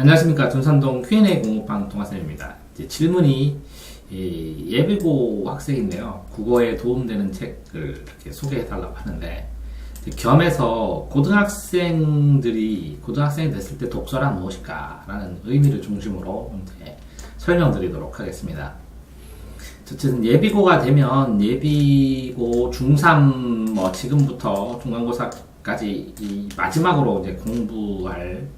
안녕하십니까. 둔산동 Q&A 공부방 동아쌤입니다. 이제 질문이 예비고 학생인데요. 국어에 도움되는 책을 이렇게 소개해달라고 하는데, 겸해서 고등학생이 됐을 때 독서란 무엇일까라는 의미를 중심으로 이제 설명드리도록 하겠습니다. 어쨌든 예비고가 되면 예비고 중3 지금부터 중간고사까지 이 마지막으로 이제 공부할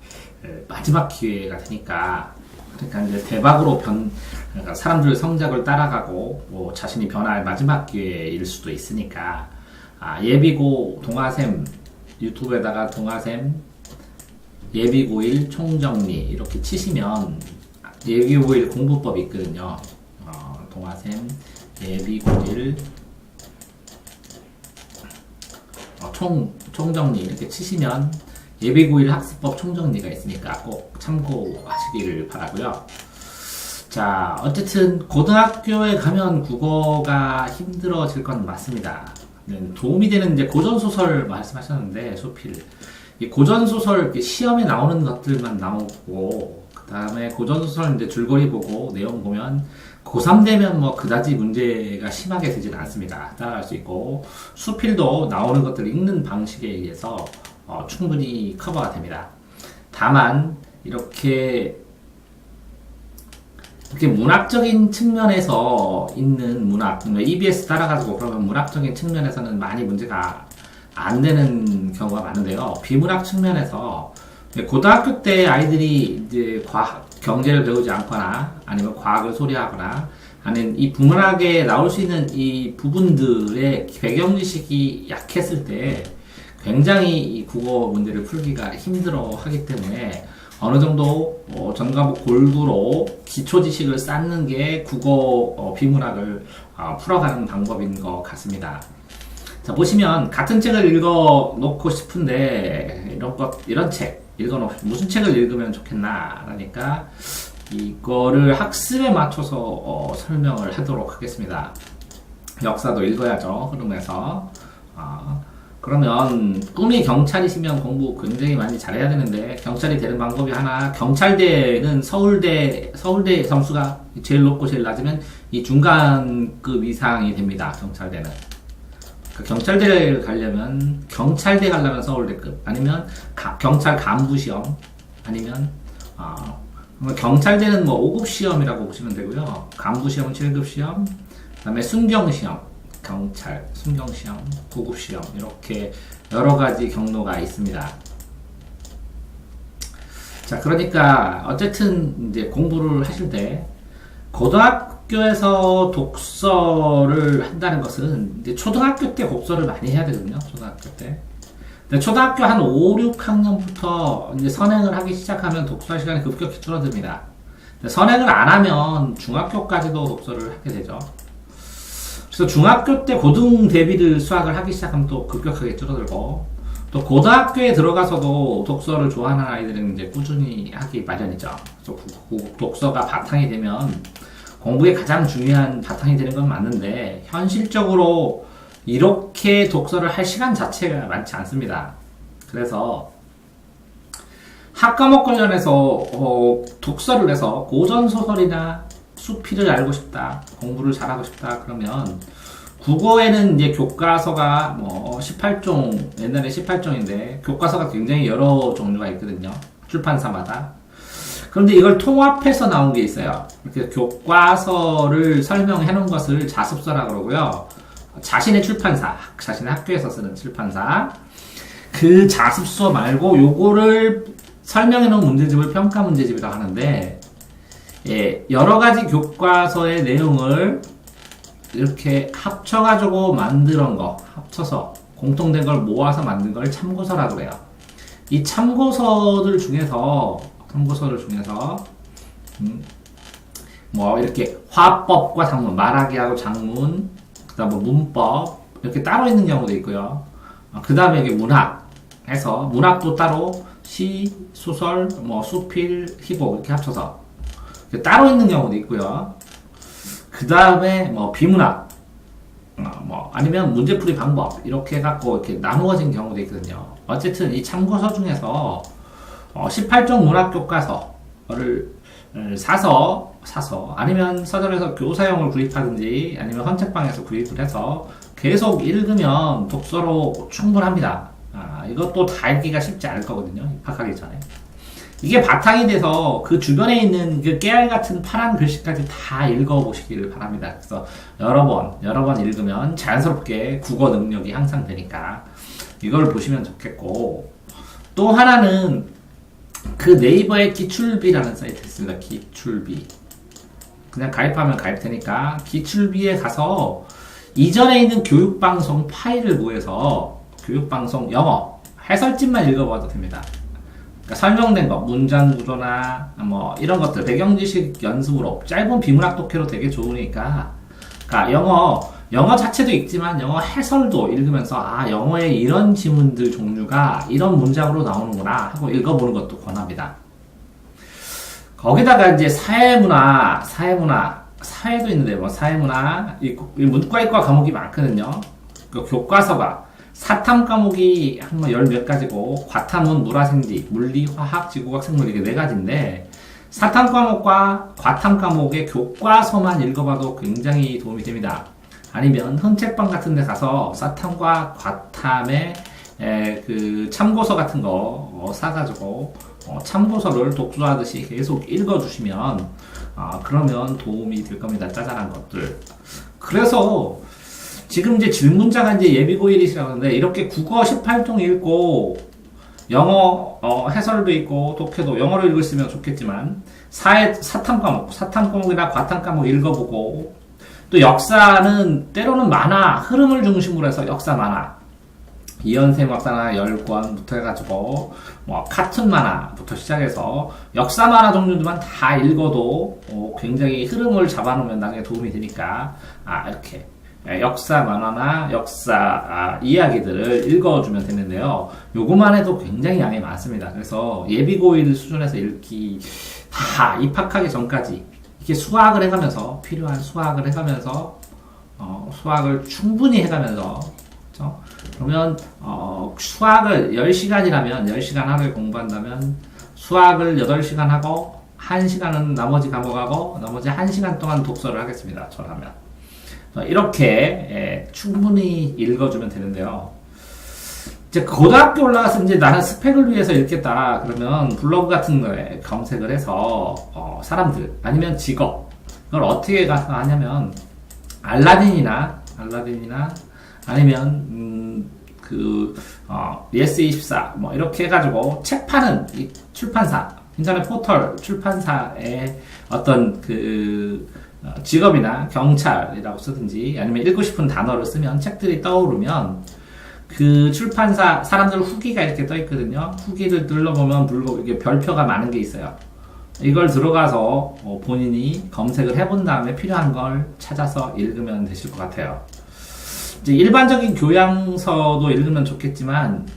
마지막 기회가 되니까, 그러니까 이제 대박으로 그러니까 사람들 성적을 따라가고 자신이 변화할 마지막 기회일 수도 있으니까, 예비고 동아쌤 유튜브에다가 동아쌤 예비고1 총정리 이렇게 치시면 예비고1 공부법이 있거든요. 동아쌤 예비고1 총정리 이렇게 치시면 예비고1 학습법 총정리가 있으니까 꼭 참고하시기를 바라고요. 자, 어쨌든 고등학교에 가면 국어가 힘들어질 건 맞습니다. 도움이 되는 이제 고전소설 말씀하셨는데, 소필. 이 고전소설 시험에 나오는 것들만 나오고, 그 다음에 고전소설 이제 줄거리 보고 내용 보면 고3 되면 그다지 문제가 심하게 되지는 않습니다. 따라갈 수 있고, 수필도 나오는 것들을 읽는 방식에 의해서 충분히 커버가 됩니다. 다만 이렇게 문학적인 측면에서 있는 문학, EBS 따라가지고 그러면 문학적인 측면에서는 많이 문제가 안 되는 경우가 많은데요. 비문학 측면에서 고등학교 때 아이들이 이제 경제를 배우지 않거나 아니면 과학을 소리하거나 아니면 이 비문학에 나올 수 있는 이 부분들의 배경 지식이 약했을 때 굉장히 이 국어 문제를 풀기가 힘들어 하기 때문에 어느 정도 전과목 골고루 기초 지식을 쌓는 게 국어 비문학을 풀어가는 방법인 것 같습니다. 자, 보시면 같은 책을 읽어 놓고 싶은데 이런 책 읽어놓고 무슨 책을 읽으면 좋겠나 라니까 이거를 학습에 맞춰서 설명을 하도록 하겠습니다. 역사도 읽어야죠. 흐름에서. 그러면 꿈이 경찰이시면 공부 굉장히 많이 잘해야 되는데, 경찰이 되는 방법이 하나, 경찰대는 서울대 점수가 제일 높고 제일 낮으면 이 중간급 이상이 됩니다. 경찰대는. 경찰대를 가려면 서울대급, 아니면 경찰 간부 시험, 아니면 경찰대는 5급 시험이라고 보시면 되고요. 간부 시험은 7급 시험, 그 다음에 순경 시험, 경찰, 순경시험, 9급시험 이렇게 여러가지 경로가 있습니다. 자, 그러니까 어쨌든 이제 공부를 하실 때 고등학교에서 독서를 한다는 것은 이제 초등학교 때 독서를 많이 해야 되거든요. 초등학교 때. 근데 초등학교 한 5, 6학년부터 이제 선행을 하기 시작하면 독서 시간이 급격히 줄어듭니다. 선행을 안 하면 중학교까지도 독서를 하게 되죠. 그래서 중학교 때 고등 대비를 수학을 하기 시작하면 또 급격하게 줄어들고, 또 고등학교에 들어가서도 독서를 좋아하는 아이들은 이제 꾸준히 하기 마련이죠. 그래서 독서가 바탕이 되면 공부에 가장 중요한 바탕이 되는 건 맞는데, 현실적으로 이렇게 독서를 할 시간 자체가 많지 않습니다. 그래서 학과목 관련해서 독서를 해서 고전소설이나 수필을 알고 싶다, 공부를 잘하고 싶다 그러면 국어에는 이제 교과서가 18종, 옛날에 18종인데 교과서가 굉장히 여러 종류가 있거든요. 출판사마다. 그런데 이걸 통합해서 나온 게 있어요. 이렇게 교과서를 설명해 놓은 것을 자습서라 그러고요. 자신의 출판사, 자신의 학교에서 쓰는 출판사, 그 자습서 말고 요거를 설명해 놓은 문제집을 평가 문제집이라고 하는데, 여러 가지 교과서의 내용을 이렇게 합쳐가지고 만든 거, 합쳐서 공통된 걸 모아서 만든 걸 참고서라고 해요. 이 참고서들 중에서 이렇게 화법과 작문, 말하기하고 작문, 그 다음 문법 이렇게 따로 있는 경우도 있고요. 그 다음에 이게 문학해서 문학도 따로 시, 소설, 수필, 희곡 이렇게 합쳐서 따로 있는 경우도 있고요. 그 다음에 비문학, 아니면 문제풀이 방법 이렇게 해갖고 이렇게 나누어진 경우도 있거든요. 어쨌든 이 참고서 중에서 18종 문학교과서 사서 아니면 서점에서 교사용을 구입하든지 아니면 헌책방에서 구입을 해서 계속 읽으면 독서로 충분합니다. 이것도 다 읽기가 쉽지 않을 거거든요. 입학하기 전에. 이게 바탕이 돼서 그 주변에 있는 그 깨알 같은 파란 글씨까지 다 읽어보시기를 바랍니다. 그래서 여러 번 읽으면 자연스럽게 국어 능력이 향상되니까 이걸 보시면 좋겠고, 또 하나는 그 네이버에 기출비라는 사이트 있습니다. 기출비. 그냥 가입하면 가입되니까 기출비에 가서 이전에 있는 교육방송 파일을 구해서 교육방송 영어 해설집만 읽어봐도 됩니다. 그러니까 설명된 거, 문장 구조나 뭐 이런 것들, 배경지식 연습으로 짧은 비문학 독해로 되게 좋으니까, 그러니까 영어 자체도 읽지만 영어 해설도 읽으면서 영어에 이런 지문들 종류가 이런 문장으로 나오는구나 하고 읽어보는 것도 권합니다. 거기다가 이제 사회도 있는데 뭐 사회문화, 문과 이과 과목이 많거든요. 그 교과서가 사탐 과목이 한 열 몇 가지고, 과탐은 물화생지, 물리, 화학, 지구과학, 생물, 이게 네 가지인데, 사탐 과목과 과탐 과목의 교과서만 읽어봐도 굉장히 도움이 됩니다. 아니면 헌책방 같은 데 가서 사탐과 과탐의 그 참고서 같은 거 사가지고 참고서를 독서하듯이 계속 읽어주시면 그러면 도움이 될 겁니다. 짜잘한 것들. 그래서 지금 이제 질문자가 이제 예비고1이시라고 하는데, 이렇게 국어 18종 읽고 영어 해설도 있고 독해도 영어로 읽으시면 좋겠지만, 사탐 과목이나 과탐 과목 읽어보고, 또 역사는 때로는 만화 흐름을 중심으로 해서 역사 만화, 이현세 박사나 10권부터 해가지고 뭐 카툰 만화부터 시작해서 역사 만화 종류들만 다 읽어도 굉장히 흐름을 잡아놓으면 나중에 도움이 되니까 이렇게 역사 만화나 역사 이야기들을 읽어주면 되는데요. 요거만 해도 굉장히 양이 많습니다. 그래서 예비고1 수준에서 읽기, 다 입학하기 전까지 이렇게 수학을 해가면서, 필요한 수학을 해가면서 수학을 충분히 해가면서, 그렇죠? 그러면 수학을 10시간이라면 10시간 하루에 공부한다면 수학을 8시간 하고 1시간은 나머지 과목하고 나머지 1시간 동안 독서를 하겠습니다. 저라면. 이렇게 충분히 읽어주면 되는데요. 이제 고등학교 올라가서 이제 나는 스펙을 위해서 읽겠다 그러면 블로그 같은 거에 검색을 해서 사람들 아니면 직업, 이걸 어떻게 가서 하냐면 알라딘이나 아니면 예스24 뭐 이렇게 해가지고 책 파는 이 출판사, 인터넷 포털 출판사의 어떤 직업이나 경찰이라고 쓰든지 아니면 읽고 싶은 단어를 쓰면 책들이 떠오르면 그 출판사 사람들 후기가 이렇게 떠 있거든요. 후기를 눌러보면 이게 별표가 많은 게 있어요. 이걸 들어가서 본인이 검색을 해본 다음에 필요한 걸 찾아서 읽으면 되실 것 같아요. 이제 일반적인 교양서도 읽으면 좋겠지만,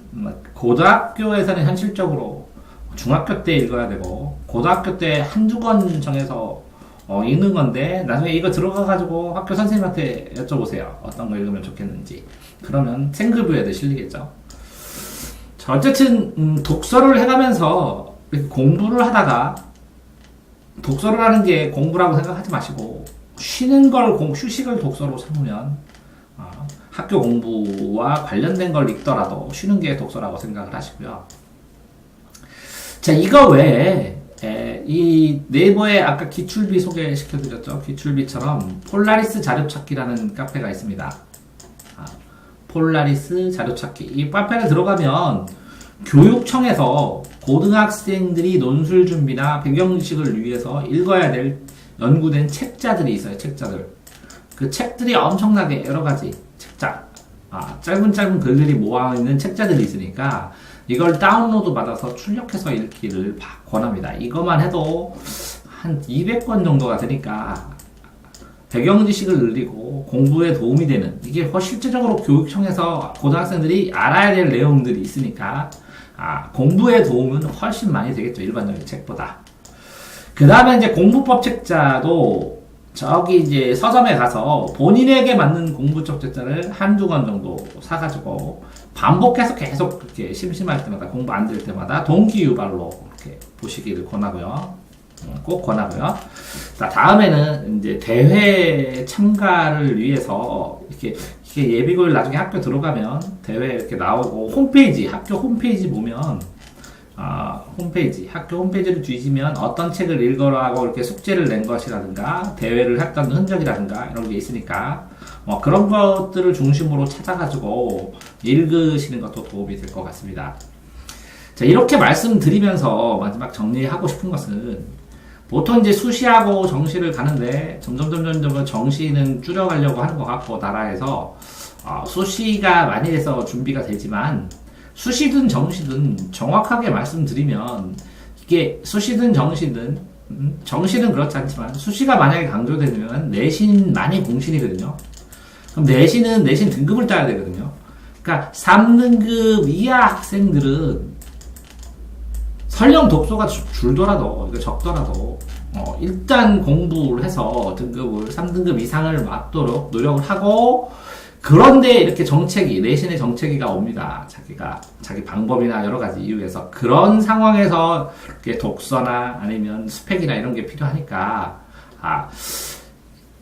고등학교에서는 현실적으로 중학교 때 읽어야 되고, 고등학교 때 한두 권 정해서 읽는 건데, 나중에 이거 들어가가지고 학교 선생님한테 여쭤보세요. 어떤 거 읽으면 좋겠는지. 그러면 생급부에도 실리겠죠. 자, 어쨌든 독서를 해가면서 공부를 하다가, 독서를 하는 게 공부라고 생각하지 마시고 휴식을 독서로 삼으면 학교 공부와 관련된 걸 읽더라도 쉬는 게 독서라고 생각을 하시고요. 자, 이거 외에 이 네이버에 아까 기출비 소개시켜드렸죠. 기출비처럼 폴라리스 자료찾기라는 카페가 있습니다. 폴라리스 자료찾기. 이 카페를 들어가면 교육청에서 고등학생들이 논술 준비나 배경지식을 위해서 읽어야 될 연구된 책자들이 있어요. 책자들. 그 책들이 엄청나게 여러 가지 책자, 짧은 글들이 모아있는 책자들이 있으니까 이걸 다운로드 받아서 출력해서 읽기를 권합니다. 이것만 해도 한 200권 정도가 되니까 배경지식을 늘리고 공부에 도움이 되는, 이게 실질적으로 교육청에서 고등학생들이 알아야 될 내용들이 있으니까 공부에 도움은 훨씬 많이 되겠죠. 일반적인 책보다. 그 다음에 이제 공부법 책자도 저기 이제 서점에 가서 본인에게 맞는 공부법 책자를 한두 권 정도 사가지고 반복해서 계속 그렇게 심심할 때마다, 공부 안 될 때마다 동기유발로 이렇게 보시기를 권하고요. 꼭 권하고요. 자, 다음에는 이제 대회 참가를 위해서 이렇게 예비고일 나중에 학교 들어가면 대회 이렇게 나오고 홈페이지, 학교 홈페이지 보면 학교 홈페이지를 뒤지면 어떤 책을 읽어라고 이렇게 숙제를 낸 것이라든가 대회를 했던 흔적이라든가 이런 게 있으니까 그런 것들을 중심으로 찾아가지고 읽으시는 것도 도움이 될 것 같습니다. 자, 이렇게 말씀드리면서 마지막 정리하고 싶은 것은 보통 이제 수시하고 정시를 가는데 점점 정시는 줄여가려고 하는 것 같고 나라에서 수시가 많이 돼서 준비가 되지만 수시든 정시든 정확하게 말씀드리면 이게 수시든 정시든 정시는 그렇지 않지만 수시가 만약에 강조되면 내신 많이 공신이거든요. 그럼 내신은 내신 등급을 따야 되거든요. 그러니까 3등급 이하 학생들은 설령 독소가 줄더라도 적더라도 일단 공부를 해서 등급을 3등급 이상을 맞도록 노력을 하고 그런데 이렇게 내신의 정체기가 옵니다. 자기 방법이나 여러 가지 이유에서 그런 상황에서 이렇게 독서나 아니면 스펙이나 이런 게 필요하니까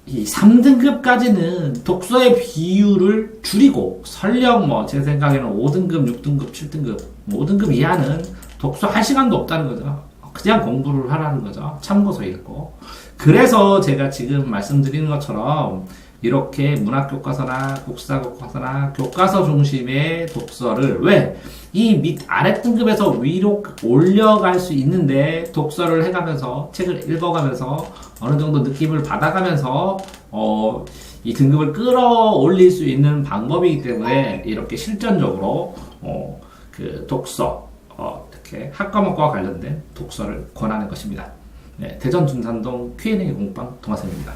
이 3등급까지는 독서의 비율을 줄이고 설령 제 생각에는 5등급, 6등급, 7등급, 5등급 이하는 독서할 시간도 없다는 거죠. 그냥 공부를 하라는 거죠. 참고서 읽고. 그래서 제가 지금 말씀드리는 것처럼 이렇게 문학교과서나 국사교과서나 교과서 중심의 독서를 이 아래 등급에서 위로 올려갈 수 있는데 독서를 해가면서 책을 읽어가면서 어느 정도 느낌을 받아가면서 이 등급을 끌어올릴 수 있는 방법이기 때문에 이렇게 실전적으로 그 독서 이렇게 학과목과 관련된 독서를 권하는 것입니다. 네, 대전 중산동 Q&A 공방 동아쌤입니다.